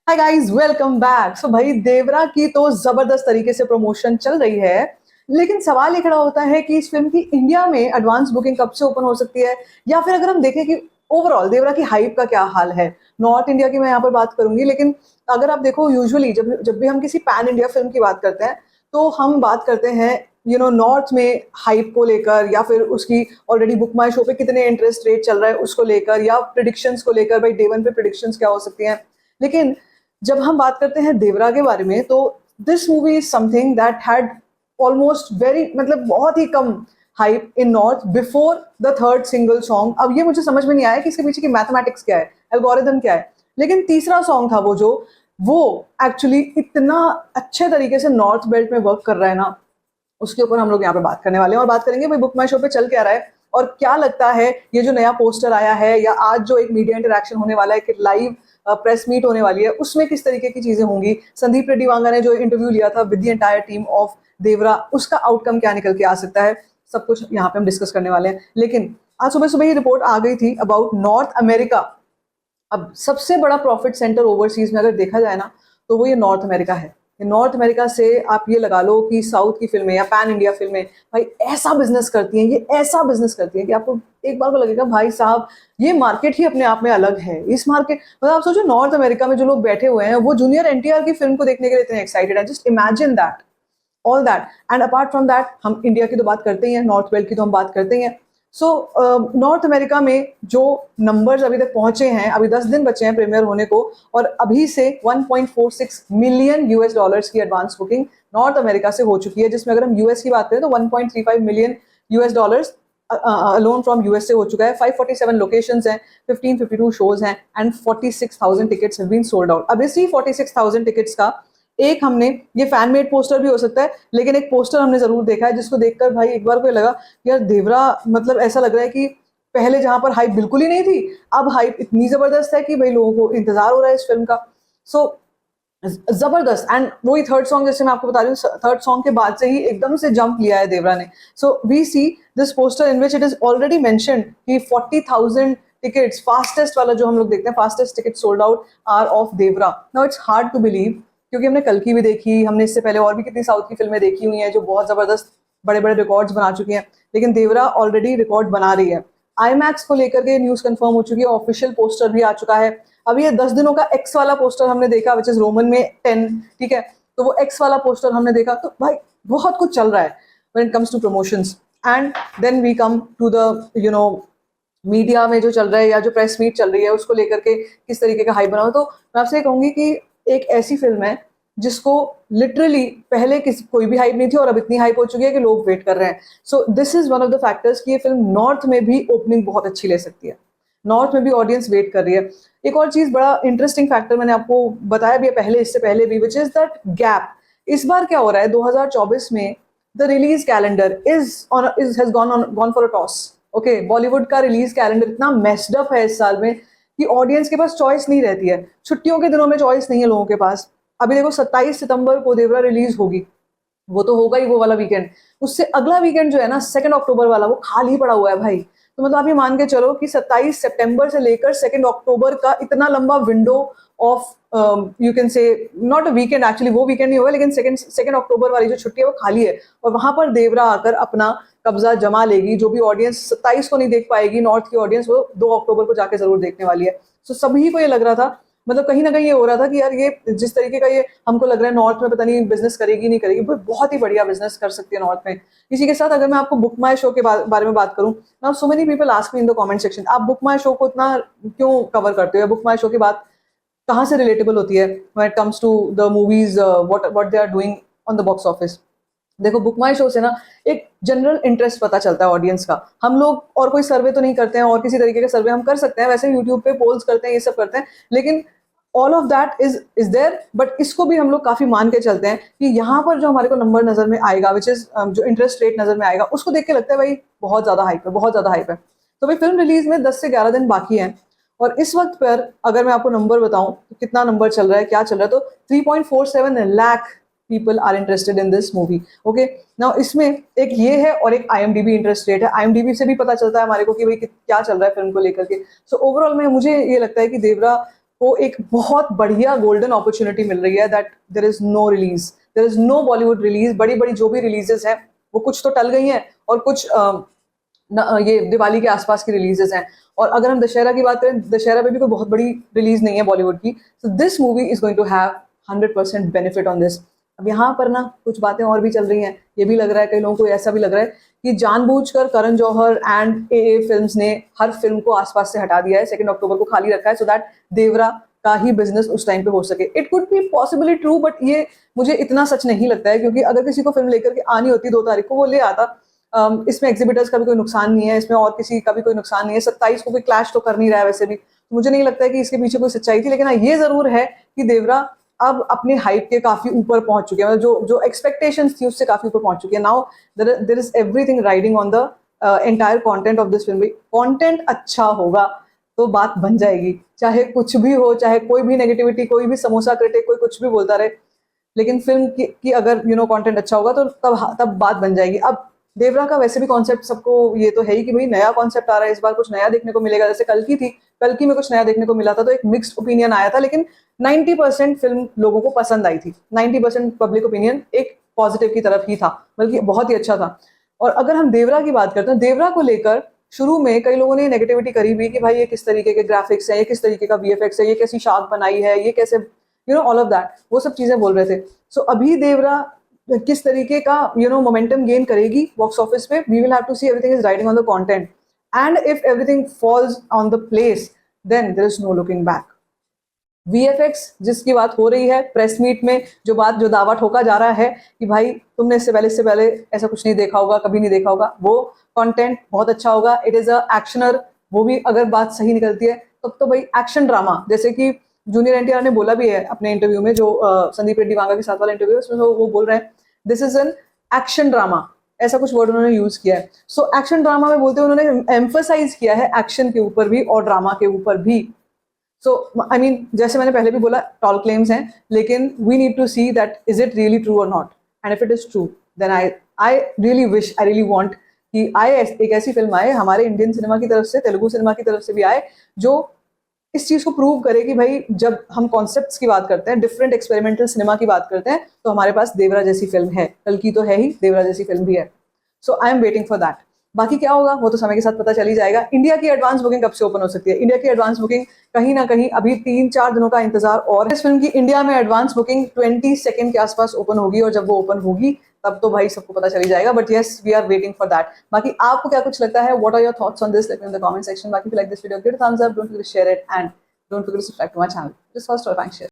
हाय guys, welcome back. So भाई, देवरा की तो जबरदस्त तरीके से प्रमोशन चल रही है, लेकिन सवाल ये खड़ा होता है कि इस फिल्म की इंडिया में एडवांस बुकिंग कब से ओपन हो सकती है, या फिर अगर हम देखें कि ओवरऑल देवरा की हाइप का क्या हाल है। नॉर्थ इंडिया की मैं यहाँ पर बात करूंगी, लेकिन अगर आप देखो, यूजुअली जब जब भी हम किसी पैन इंडिया फिल्म की बात करते हैं, तो हम बात करते हैं नॉर्थ में हाइप को लेकर, या फिर उसकी ऑलरेडी बुक माई शो पे कितने इंटरेस्ट रेट चल रहा है उसको लेकर, या प्रिडिक्शंस को लेकर, भाई डे वन पे प्रिडिक्शंस क्या हो सकती हैं। लेकिन जब हम बात करते हैं देवरा के बारे में, तो this movie is something that had almost very, मतलब बहुत ही कम hype in north before the third single song. अब ये मुझे समझ में नहीं आया कि इसके पीछे की मैथमेटिक्स क्या है, एल्गोरिदम क्या है, लेकिन तीसरा सॉन्ग था वो एक्चुअली इतना अच्छे तरीके से नॉर्थ बेल्ट में वर्क कर रहा है ना, उसके ऊपर हम लोग यहाँ पे बात करने वाले हैं। और बात करेंगे भाई बुक माई शो पे चल क्या रहा है, और क्या लगता है ये जो नया पोस्टर आया है, या आज जो एक मीडिया इंटरेक्शन होने वाला है कि लाइव प्रेस मीट होने वाली है, उसमें किस तरीके की चीजें होंगी। संदीप रेड्डी वांगा ने जो इंटरव्यू लिया था with the entire team of Devara, उसका आउटकम क्या निकल के आ सकता है, सब कुछ यहाँ पे हम डिस्कस करने वाले हैं। लेकिन आज सुबह सुबह ही रिपोर्ट आ गई थी अबाउट नॉर्थ अमेरिका। अब सबसे बड़ा प्रॉफिट सेंटर ओवरसीज में अगर देखा जाए ना, तो वो ये नॉर्थ अमेरिका है। नॉर्थ अमेरिका से आप ये लगा लो कि साउथ की फिल्में या पैन इंडिया फिल्में भाई ऐसा बिजनेस करती हैं, ये ऐसा बिजनेस करती हैं कि आपको एक बार को लगेगा भाई साहब, ये मार्केट ही अपने आप में अलग है। इस मार्केट, मतलब आप सोचो नॉर्थ अमेरिका में जो लोग बैठे हुए हैं वो जूनियर एनटीआर की फिल्म को देखने के लिए इतने एक्साइटेड है। Just imagine that, all that. And apart from that, हम इंडिया की तो बात करते ही हैं, नॉर्थ बेल्ट की तो हम बात करते ही हैं। सो नॉर्थ अमेरिका में जो नंबर्स अभी तक पहुंचे हैं, अभी 10 दिन बचे हैं प्रीमियर होने को, और अभी से 1.46 मिलियन यूएस डॉलर्स की एडवांस बुकिंग नॉर्थ अमेरिका से हो चुकी है, जिसमें अगर हम यूएस की बात करें तो 1.35 million US dollars alone from US से हो चुका है। 547 लोकेशंस हैं, 1552 शोज हैं, and 46,000 tickets have been sold out. अब इसी 46,000 टिकट्स का एक हमने, ये फैन मेड पोस्टर भी हो सकता है, लेकिन एक पोस्टर हमने जरूर देखा है जिसको देखकर भाई एक बार को लगा यार देवरा, मतलब ऐसा लग रहा है कि पहले जहां पर हाइप बिल्कुल ही नहीं थी, अब हाइप इतनी जबरदस्त है कि भाई लोगों को इंतजार हो रहा है इस फिल्म का। सो जबरदस्त। एंड वही थर्ड सॉन्ग, जैसे मैं आपको बता रही हूँ, थर्ड सॉन्ग के बाद से ही एकदम से जंप लिया है देवरा ने। So we see this poster in which it is already mentioned कि 40,000 टिकट्स, फास्टेस्ट वाला जो हम लोग देखते हैं, fastest ticket sold out are of Devara. Now it's hard to believe, क्योंकि हमने कल की भी देखी, हमने इससे पहले और भी कितनी साउथ की फिल्में देखी हुई हैं जो बहुत जबरदस्त बड़े बड़े रिकॉर्ड्स बना चुकी हैं, लेकिन देवरा ऑलरेडी रिकॉर्ड बना रही है। आईमैक्स को लेकर के न्यूज कंफर्म हो चुकी है, ऑफिशियल पोस्टर भी आ चुका है। अभी ये 10 दिनों का एक्स वाला पोस्टर हमने देखा, विच इज रोमन में 10, ठीक है, तो वो एक्स वाला पोस्टर हमने देखा। तो भाई बहुत कुछ चल रहा है when it comes to promotions. And then we come to the media में जो चल रहा है, या जो प्रेस मीट चल रही है, उसको लेकर के किस तरीके का हाइप बना हो। तो मैं आपसे कहूंगी कि एक ऐसी फिल्म है जिसको लिटरली पहले कोई भी हाइप नहीं थी, और अब इतनी हाइप हो चुकी है कि लोग वेट कर रहे हैं। So this is one of the factors कि ये फिल्म नॉर्थ में भी ओपनिंग बहुत अच्छी ले सकती है, नॉर्थ में भी ऑडियंस वेट कर रही है। एक और चीज, बड़ा इंटरेस्टिंग फैक्टर मैंने आपको बताया भी है पहले, इससे पहले भी, विच इज दैट गैप। इस बार क्या हो रहा है, 2024 में the release calendar is has gone for a toss. Okay, Bollywood का रिलीज कैलेंडर इतना मेस्ड अप है इस साल में कि ऑडियंस के पास चॉइस नहीं रहती है। छुट्टियों के दिनों में चॉइस नहीं है लोगों के पास। अभी देखो 27 सितंबर को देवरा रिलीज होगी, वो तो होगा ही वो वाला वीकेंड। उससे अगला वीकेंड जो है ना, 2 अक्टूबर वाला, वो खाली पड़ा हुआ है भाई। तो मतलब आप ये मान के चलो कि 27 सितंबर से लेकर 2 अक्टूबर का इतना लंबा window of, you can say not a weekend, actually वो वीकेंड नहीं होगा, लेकिन सेकंड अक्टूबर वाली जो छुट्टी है वो खाली है, और वहां पर देवरा आकर अपना कब्जा जमा लेगी। जो भी ऑडियंस 27 को नहीं देख पाएगी नॉर्थ की ऑडियंस, वो 2 अक्टूबर को जाके जरूर देखने वाली है। सो सभी को ये लग रहा था, मतलब कहीं ना कहीं ये हो रहा था कि यार ये जिस तरीके का ये हमको लग रहा है नॉर्थ में, पता नहीं बिजनेस करेगी नहीं करेगी, बहुत ही बढ़िया बिजनेस कर सकती है नॉर्थ में। इसी के साथ अगर मैं आपको बुक माई शो के बारे में बात करूं, now so many people ask me in the comment section, आप बुक माई शो को इतना क्यों कवर करते हो, बुक माई शो की बात कहाँ से रिलेटेबल होती है when it comes to the movies, what they are doing on the box office. देखो, बुक माई शो से ना एक जनरल इंटरेस्ट पता चलता है ऑडियंस का। हम लोग और कोई सर्वे तो नहीं करते हैं, और किसी तरीके का सर्वे हम कर सकते हैं, वैसे यूट्यूब पे पोल्स करते हैं, ये सब करते हैं, लेकिन all of that is there. But इसको भी हम लोग काफी मान के चलते हैं कि यहाँ पर जो हमारे को नंबर नजर में आएगा, विच इज जो इंटरेस्ट रेट नजर में आएगा, उसको देख के लगता है भाई बहुत ज्यादा हाइप है, बहुत ज्यादा हाइप है। तो भाई फिल्म रिलीज में 10 से 11 दिन बाकी हैं, और इस वक्त पर अगर मैं आपको नंबर बताऊं तो कितना नंबर चल रहा है, क्या चल रहा है, तो 3.47 lakh people are interested in this movie. Okay, now इसमें एक ये है, और एक IMDb इंटरेस्ट रेट है। IMDb से भी पता चलता है हमारे को कि भाई क्या चल रहा है फिल्म को लेकर के। सो ओवरऑल में मुझे ये लगता है कि देवरा को एक बहुत बढ़िया गोल्डन अपॉर्चुनिटी मिल रही है that there is no release, there is no Bollywood release. बड़ी बड़ी जो भी रिलीजेस हैं वो कुछ तो टल गई हैं और कुछ ये दिवाली के आसपास की रिलीजेस हैं। और अगर हम दशहरा की बात करें, दशहरा पे भी कोई बहुत बड़ी रिलीज नहीं है बॉलीवुड की। So this movie is going to have 100% benefit on this. अब यहाँ पर ना कुछ बातें और भी चल रही हैं, ये भी लग रहा है कई लोगों को ऐसा भी लग रहा है कि जानबूझकर Karan Johar and A films ने हर फिल्म को आसपास से हटा दिया है, 2 अक्टूबर को खाली रखा है सो दैट देवरा का ही बिजनेस उस टाइम पे हो सके। It could be possibly true, but ये मुझे इतना सच नहीं लगता है, क्योंकि अगर किसी को फिल्म लेकर के आनी होती 2 तारीख को, वो ले आता। इसमें एग्जिबिटर्स का भी कोई नुकसान नहीं है, इसमें और किसी का भी कोई नुकसान नहीं है। 27 को कोई क्लैश तो कर नहीं रहा है वैसे भी, तो मुझे नहीं लगता है कि इसके पीछे कोई सच्चाई थी। लेकिन हाँ, ये जरूर है कि देवरा अब अपने हाइप के काफी ऊपर पहुंच चुके हैं, मतलब जो जो एक्सपेक्टेशंस थी उससे काफी ऊपर पहुंच चुकी है। Now there is everything riding on the entire content of this film. Content अच्छा होगा तो बात बन जाएगी, चाहे कुछ भी हो, चाहे कोई भी नेगेटिविटी, कोई भी समोसा क्रिटिक, कोई कुछ भी बोलता रहे, लेकिन फिल्म की अगर कंटेंट अच्छा होगा तो तब बात बन जाएगी। अब देवरा का वैसे भी कॉन्सेप्ट सबको ये तो है ही कि भाई नया कॉन्सेप्ट आ रहा है, इस बार कुछ नया देखने को मिलेगा। जैसे कल की थी, कल की में कुछ नया देखने को मिला था तो एक मिक्स्ड ओपिनियन आया था, लेकिन 90% फिल्म लोगों को पसंद आई थी। 90% पब्लिक ओपिनियन एक पॉजिटिव की तरफ ही था, बल्कि बहुत ही अच्छा था। और अगर हम देवरा की बात करते हैं, देवरा को लेकर शुरू में कई लोगों ने नेगेटिविटी करी भी कि भाई ये किस तरीके के ग्राफिक्स है, ये किस तरीके का वीएफएक्स है, ये कैसी शार्क बनाई है, ये कैसे ऑल ऑफ दैट, वो सब चीजें बोल रहे थे। सो अभी देवरा किस तरीके का मोमेंटम गेन करेगी बॉक्स ऑफिस पे, we will have to see. Everything is riding on the content, and if everything falls on the place then there is no looking back. VFX जिसकी बात हो रही है, प्रेस मीट में जो दावा ठोका जा रहा है कि भाई तुमने इससे पहले ऐसा कुछ नहीं देखा होगा, कभी नहीं देखा होगा, वो कंटेंट बहुत अच्छा होगा। इट इज अ एक्शनर, वो भी अगर बात सही निकलती है तब तो भाई एक्शन ड्रामा, जैसे कि जूनियर एनटीआर ने बोला भी है अपने इंटरव्यू में, जो संदीप रेड्डी वांगा के साथ वाला इंटरव्यू है, उसमें वो बोल रहे हैं this is an action drama, ऐसा कुछ वर्ड उन्होंने यूज किया है। सो एक्शन ड्रामा में बोलते हुए उन्होंने एम्फोसाइज किया है एक्शन के ऊपर भी और ड्रामा के ऊपर भी। सो आई मीन, जैसे मैंने पहले भी बोला, टॉल क्लेम्स हैं, लेकिन we need to see that is it really true और not. And if it is true then I really wish, I really want कि एक ऐसी फिल्म आए हमारे इंडियन सिनेमा की तरफ से, तेलुगु सिनेमा की तरफ से भी आए, जो इस चीज को प्रूव करे कि भाई जब हम कॉन्सेप्ट्स की बात करते हैं, डिफरेंट एक्सपेरिमेंटल सिनेमा की बात करते हैं, तो हमारे पास देवरा जैसी फिल्म है। कल की तो है ही, देवरा जैसी फिल्म भी है। So I am waiting for that. बाकी क्या होगा वो तो समय के साथ पता चल ही जाएगा। इंडिया की एडवांस बुकिंग कब से ओपन हो सकती है? इंडिया की एडवांस बुकिंग कहीं ना कहीं अभी 3-4 दिनों का इंतजार, और इस फिल्म की इंडिया में एडवांस बुकिंग 22 के आसपास ओपन होगी, और जब वो ओपन होगी तब तो भाई सबको पता चली जाएगा। But yes, we are waiting for that. बाकी आपको क्या कुछ लगता है? What are your thoughts on this? Let me in the comment section. बाकी if you like this video, give it a thumbs up, don't forget to share it, and don't forget to subscribe to my channel. Just first, thanks, share.